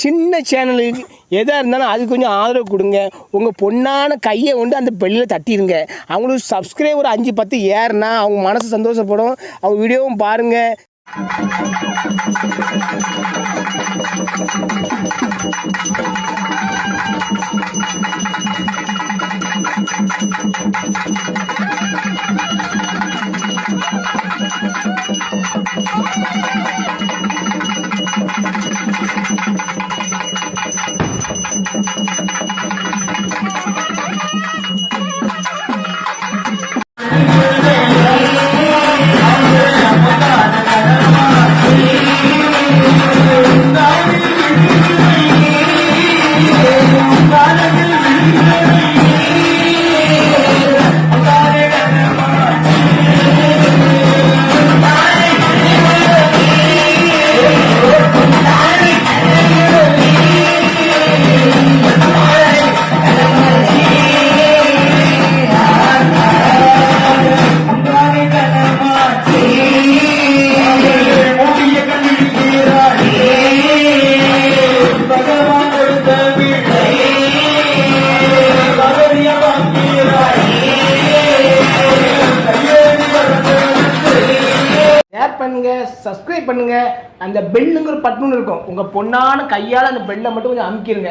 சின்ன சேனலுக்கு எதாக இருந்தாலும் அது கொஞ்சம் ஆதரவு கொடுங்க. உங்கள் பொண்ணான கையை கொண்டு அந்த பெல்லில் தட்டிடுங்க. அவங்களுக்கு சப்ஸ்கிரைபர் 5-10 ஏறுனா அவங்க மனசு சந்தோஷப்படும். அவங்க வீடியோவும் பாருங்கள். பண்ணுங்க, சப்ஸ்கிரைப் பண்ணுங்க. அந்த பெல்லுங்கிற பட்டன் இருக்கும், உங்க பொண்ணான கையால அந்த பெல்லை மட்டும் கொஞ்சம் அமுக்கிடுங்க.